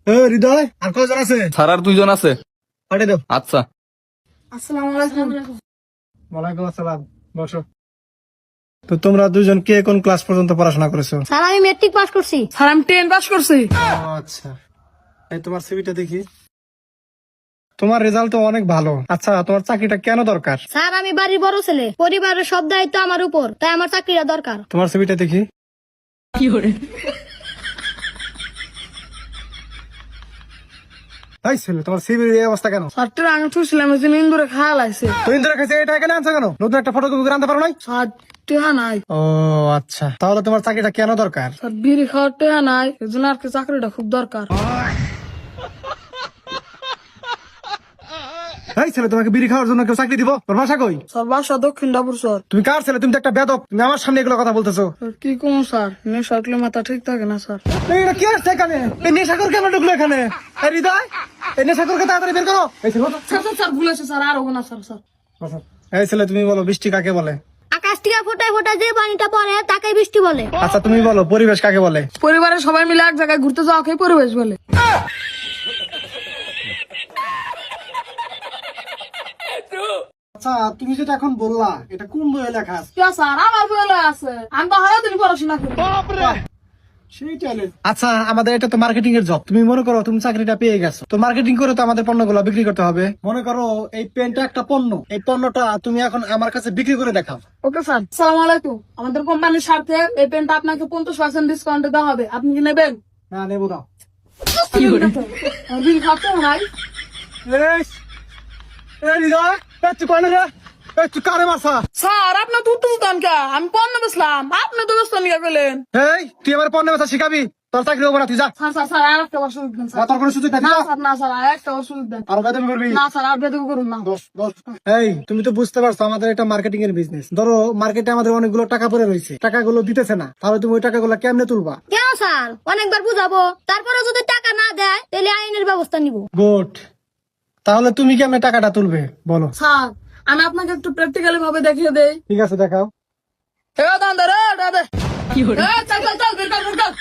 হৃদয় আর কয়জন আছে? স্যার আর 2 জন আছে। পাঠিয়ে দাও। আচ্ছা। আসসালামু আলাইকুম। ওয়ালাইকুম আসসালাম। বসো। তো তোমরা দুজন কে কোন ক্লাস পর্যন্ত পড়াশোনা করেছো? স্যার আমি মেট্রিক পাস করছি। স্যার আমি 10 পাস করছি। আচ্ছা, এই তোমার সিভিটা দেখি। তোমার রেজাল্ট তো অনেক ভালো। আচ্ছা, তোমার চাকরিটা কেন দরকার? স্যার আমি বাড়ির বড় ছেলে, পরিবারের সব দায়িত্ব আমার উপর, তাই আমার চাকরিটা দরকার। তোমার সিভিটা দেখি। এই ছেলে, তোমার সিভির এই অবস্থা কেন? স্যার আমি থুছিলাম এই জন্য ইন্দুরে খাওয়া লাগছে। তুই ইন্দুরে কাছে এটা এখানে আনছো কেন? নতুন একটা ফটোকপি করে আনতে পারো নাই? স্যার টেহা নাই। ও আচ্ছা, তাহলে তোমার চাকরিটা কেন দরকার? স্যার বিড়ি খাওয়ার টেহা নাই, এই জন্য আর কি চাকরিটা খুব দরকার। এই ছেলে, তোমাকে বিড়ি খাওয়ার জন্য কেউ চাকরি দিব? তোর ভাষা কই? স্যার বাসা দক্ষিণ ডাবুর স্যার। তুমি কার ছেলে? তুমি তো একটা বেদব। তুমি আমার সামনে এগুলো কথা বলতেছো। স্যার, কি কমু স্যার, নেশা উঠলে মাথা ঠিক থাকে না স্যার। এটা কি আসছে এখানে? এই নেশাখোর কেন ঢুকলো এখানে? এই হৃদয়, এই নেশাখোরকে তাড়াতাড়ি বের করো। এই ছেলে, ওঠো। স্যার স্যার স্যার ভুল আছে স্যার, আর হবো না স্যার। স্যার বসো। এই ছেলে, তুমি বলো বৃষ্টি কাকে বলে? আকাশ থেকে ফোটায় ফোটায় যে পানিটা পড়ে তাকে বৃষ্টি বলে। আচ্ছা, তুমি বলো পরিবেশ কাকে বলে? পরিবারের সবাই মিলে এক জায়গায় ঘুরতে যাওয়াকে পরিবেশ বলে। আচ্ছা, তুমি যেটা এখন বললা এটা কোন বইয়ে লেখা আছে? স্যার আমার বলে আছে, আমি তো হারা দিন পড়াশোনা করি। আচ্ছা, আমাদের এটা তো মার্কেটিং এর জব। তুমি মনে করো তুমি চাকরিটা পেয়ে গেছো, তো মার্কেটিং করে তো আমাদের পণ্যগুলো বিক্রি করতে হবে। মনে করো এই পেনটা একটা পণ্য, এই পণ্যটা তুমি এখন আমার কাছে বিক্রি করে দেখাও। Okay sir. আসসালামু আলাইকুম। আমাদের কোম্পানির স্বার্থে এই পেনটা আপনাকে 50% ডিসকাউন্টে দেওয়া হবে, আপনি কি নেবেন? না, নেবো না। আমার বিল খাতে নাই। তুই কারে মারছা? স্যার আপনি তো উত্তর দান কে? আমি পণ্য বেচলাম, আপনি তো ব্যস্ত নিয়ে গেলেন। এই, তুই আমার পণ্য বেচা শিখাবি? তোর চাকরি হবো না, তুই যা। স্যার স্যার স্যার আর একটা বার সুযোগ দেন স্যার। তোর কোনো সুযোগ নাই, না তুই যা। স্যার, না স্যার, আর একটা বার সুযোগ দেন। আরো বেতন করবি? না স্যার, আর বেদক করুন না। বস, বস। এই, তুমি তো বুঝতে পারছো আমাদের এটা মার্কেটিং এর বিজনেস। ধরো মার্কেটে আমাদের অনেকগুলো টাকা পড়ে রয়েছে, টাকাগুলো দিতেছে না, তাহলে তুমি ওই টাকাগুলো কেমনে তুলবা? কেন স্যার? অনেকবার বুঝাবো, তারপরে যদি টাকা না দেয় তাহলে আইনের ব্যবস্থা নিব। গুড। তাহলে তুমি কেমনে টাকাটা তুলবে বলো? স্যার আমি আপনাকে একটু প্র্যাকটিক্যালি ভাবে দেখিয়ে দেই। ঠিক আছে, দেখাও। দাদা রে দাদা, কি হলো? চল চল চল, বের কর বের কর।